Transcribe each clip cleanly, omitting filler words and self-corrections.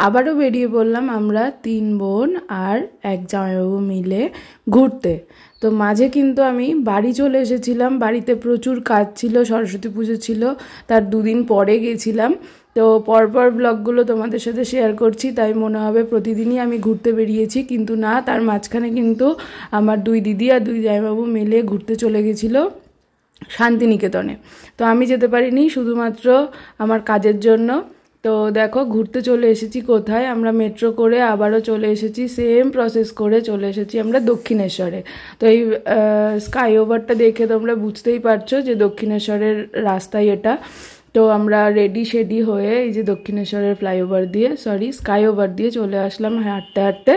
আবারও বেরিয়ে পড়লাম আমরা 3 বোন আর এক জামাইবাবু মিলে ঘুরতে। তো মাঝে কিন্তু আমি বাড়ি চলে এসেছিলাম, বাড়িতে প্রচুর কাজ ছিল, সরস্বতী পুজো ছিল, তার 2 দিন পরে গেছিলাম। তো পরপর ব্লগগুলো তোমাদের সাথে শেয়ার করছি, তাই মনে হবে প্রতিদিনই আমি ঘুরতে বেরিয়েছি, কিন্তু না, তার মাঝখানে কিন্তু আমার 2 দিদি আর 2 জামাইবাবু মিলে ঘুরতে চলে গেছিলো শান্তিনিকেতনে। তো আমি যেতে পারিনি শুধুমাত্র আমার কাজের জন্য। তো দেখো ঘুরতে চলে এসেছি কোথায়, আমরা মেট্রো করে আবারও চলে এসেছি, সেম প্রসেস করে চলে এসেছি আমরা দক্ষিণেশ্বরে। তো এই স্কাই ওভারটা দেখে তোমরা বুঝতেই পারছো যে দক্ষিণেশ্বরের রাস্তায় এটা। তো আমরা রেডি হয়ে এই যে দক্ষিণেশ্বরের ফ্লাইওভার দিয়ে স্কাই ওভার দিয়ে চলে আসলাম হাঁটতে হাঁটতে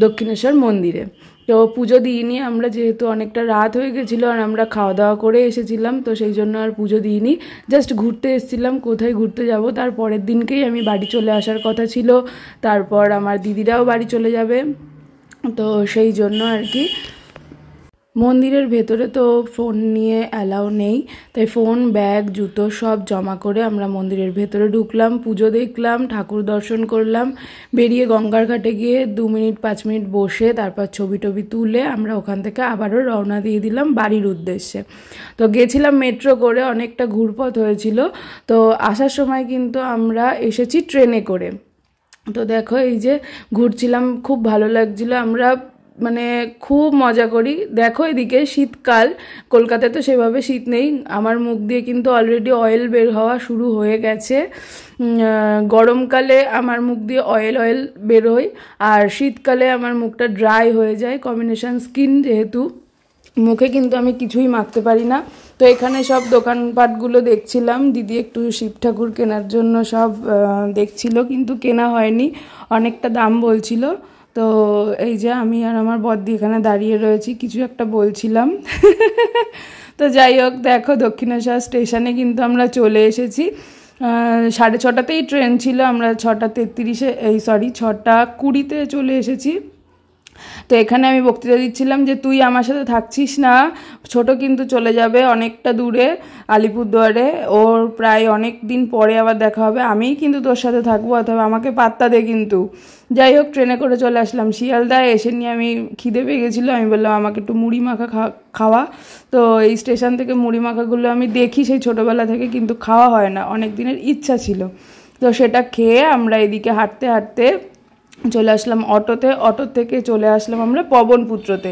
দক্ষিণেশ্বর মন্দিরে। তো পুজো দিইনি আমরা, যেহেতু অনেকটা রাত হয়ে গেছিলো আর আমরা খাওয়া দাওয়া করে এসেছিলাম, তো সেই জন্য আর পুজো দিইনি, জাস্ট ঘুরতে এসেছিলাম। কোথায় ঘুরতে যাব, তার পরের দিনকেই আমি বাড়ি চলে আসার কথা ছিল, তারপর আমার দিদিরাও বাড়ি চলে যাবে, তো সেই জন্য আর কি। মন্দিরের ভেতরে তো ফোন নিয়ে অ্যালাউ নেই, তাই ফোন, ব্যাগ, জুতো সব জমা করে আমরা মন্দিরের ভেতরে ঢুকলাম, পুজো দেখলাম, ঠাকুর দর্শন করলাম, বেরিয়ে গঙ্গার ঘাটে গিয়ে 2 মিনিট 5 মিনিট বসে তারপর ছবি টবি তুলে আমরা ওখান থেকে আবারও রওনা দিয়ে দিলাম বাড়ির উদ্দেশ্যে। তো গেছিলাম মেট্রো করে, অনেকটা ঘুরপথ হয়েছিল। তো আসার সময় কিন্তু আমরা এসেছি ট্রেনে করে। তো দেখো এই যে ঘুরছিলাম, খুব ভালো লাগছিল, আমরা মানে খুব মজা করি। দেখো এদিকে শীতকাল, কলকাতায় তো সেভাবে শীত নেই, আমার মুখ দিয়ে কিন্তু অলরেডি অয়েল বের হওয়া শুরু হয়ে গেছে। গরমকালে আমার মুখ দিয়ে অয়েল বেরোয়, আর শীতকালে আমার মুখটা ড্রাই হয়ে যায়, কম্বিনেশন স্কিন যেহেতু, মুখে কিন্তু আমি কিছুই মাখতে পারি না। তো এখানে সব দোকানপাটগুলো দেখছিলাম, দিদি একটু শিব ঠাকুর কেনার জন্য সব দেখছিল, কিন্তু কেনা হয়নি, অনেকটা দাম বলছিল। তো এই যে আমি আর আমার বদ্দি এখানে দাঁড়িয়ে রয়েছি, কিছু একটা বলছিলাম। তো যাই হোক, দেখো দক্ষিণেশ্বর স্টেশনে কিন্তু আমরা চলে এসেছি। 6:30তেই ট্রেন ছিল, আমরা 6:20 চলে এসেছি। তো এখানে আমি বক্তৃতা দিচ্ছিলাম যে তুই আমার সাথে থাকছিস না, ছোট কিন্তু চলে যাবে অনেকটা দূরে আলিপুরদুয়ারে, ওর প্রায় অনেক দিন পরে আবার দেখা হবে, আমিই কিন্তু তোর সাথে থাকবো, অথবা আমাকে পাত্তা দে কিন্তু। যাই হোক, ট্রেনে করে চলে আসলাম শিয়ালদায়। এসে নিয়ে আমি খিদে পেয়ে গেছিলো, আমি বললাম আমাকে একটু মুড়ি মাখা খাওয়া। তো এই স্টেশন থেকে মুড়ি মাখাগুলো আমি দেখি সেই ছোটোবেলা থেকে, কিন্তু খাওয়া হয় না, অনেক দিনের ইচ্ছা ছিল। তো সেটা খেয়ে আমরা এদিকে হাঁটতে হাঁটতে চলে আসলাম অটো থেকে চলে আসলাম আমরা পবনপুত্রতে,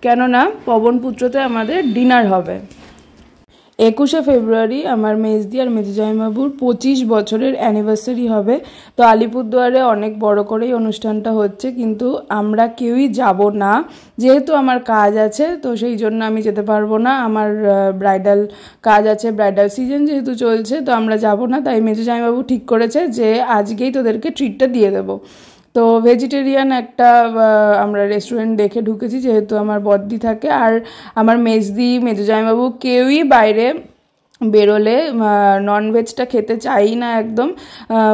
কেননা পবনপুত্রতে আমাদের ডিনার হবে। 21শে ফেব্রুয়ারি আমার মেজদি আর মেজো জামাইবাবুর 25 বছরের অ্যানিভার্সারি হবে। তো আলিপুরদুয়ারে অনেক বড় করেই অনুষ্ঠানটা হচ্ছে, কিন্তু আমরা কেউই যাব না, যেহেতু আমার কাজ আছে, তো সেই জন্য আমি যেতে পারবো না, আমার ব্রাইডাল কাজ আছে, ব্রাইডাল সিজন যেহেতু চলছে, তো আমরা যাব না। তাই মেজো জামাইবাবু ঠিক করেছে যে আজকেই তোদেরকে ট্রিটটা দিয়ে দেবো। তো ভেজিটেরিয়ান একটা আমরা রেস্টুরেন্ট দেখে ঢুকেছি, যেহেতু আমার বদ্দি থাকে আর আমার মেজদি মেজো জামাইবাবু কেউই বাইরে বেরোলে ননভেজটা খেতে চাই না একদম,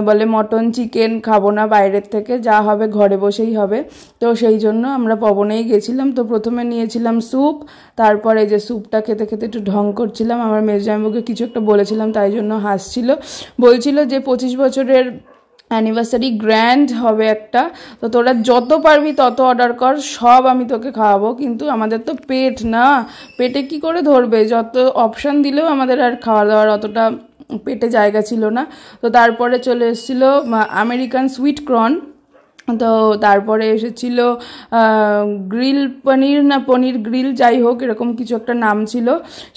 বলে মটন চিকেন খাবো না বাইরের থেকে, যা হবে ঘরে বসেই হবে। তো সেই জন্য আমরা পবনেই গেছিলাম। তো প্রথমে নিয়েছিলাম স্যুপ, তারপরে যে স্যুপটা খেতে খেতে একটু ঢং করছিলাম, আমার মেজো জামাইবাবুকে কিছু একটা বলেছিলাম, তাই জন্য হাসছিল, বলছিল যে 25 বছরের অ্যানিভার্সারি গ্র্যান্ড হবে একটা, তো তোরা যত পারবি তত অর্ডার কর, সব আমি তোকে খাওয়াবো, কিন্তু আমাদের তো পেট না, পেটে কি করে ধরবে, যত অপশান দিলেও আমাদের আর খাওয়া দাওয়ার অতটা পেটে জায়গা ছিল না। তো তারপরে চলে এসেছিলো আমেরিকান সুইট কর্ন, তো তারপরে এসেছিল গ্রিল পনির না পনির গ্রিল, যাই হোক এরকম কিছু একটা নাম ছিল।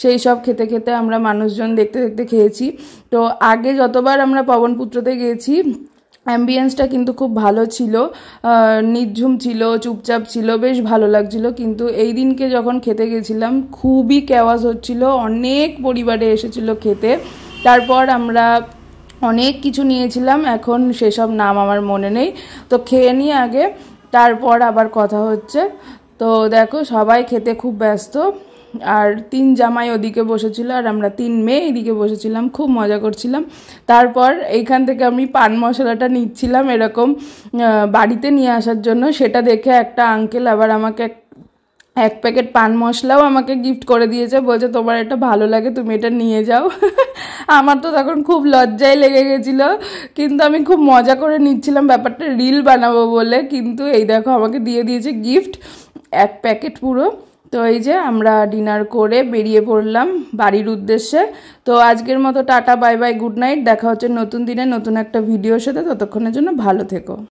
সেই সব খেতে খেতে আমরা মানুষজন দেখতে দেখতে খেয়েছি। তো আগে যতবার আমরা পবনপুত্রতে গেছি অ্যাম্বিয়েন্সটা কিন্তু খুব ভালো ছিল, নির্ঝুম ছিল, চুপচাপ ছিল, বেশ ভালো লাগছিল। কিন্তু এই দিনকে যখন খেতে গেছিলাম খুবই ক্যাওয়াজ হচ্ছিল, অনেক পরিবারে এসেছিল খেতে। তারপর আমরা অনেক কিছু নিয়েছিলাম, এখন সেসব নাম আমার মনে নেই, তো খেয়ে নিয়ে আগে, তারপর আবার কথা হচ্ছে। তো দেখো সবাই খেতে খুব ব্যস্ত, আর 3 জামাই ওদিকে বসেছিল আর আমরা 3 মেয়ে এদিকে বসেছিলাম, খুব মজা করছিলাম। তারপর এইখান থেকে আমি পান মশলাটা নিচ্ছিলাম এরকম বাড়িতে নিয়ে আসার জন্য, সেটা দেখে একটা আঙ্কেল আবার আমাকে এক প্যাকেট পান মশলাও আমাকে গিফট করে দিয়েছে, বলছে তোমার এটা ভালো লাগে তুমি এটা নিয়ে যাও। আমার তো তখন খুব লজ্জায় লেগে গেছিলো, কিন্তু আমি খুব মজা করে নিচ্ছিলাম ব্যাপারটা রিল বানাবো বলে। কিন্তু এই দেখো আমাকে দিয়ে দিয়েছে গিফট এক প্যাকেট পুরো। তো এই যে আমরা ডিনার করে বেরিয়ে পড়লাম বাড়ির উদ্দেশ্যে। তো আজকের মতো tata, bye bye, good night. দেখা হচ্ছে নতুন দিনে নতুন একটা ভিডিওর সাথে। ততক্ষণের জন্য ভালো থেকো।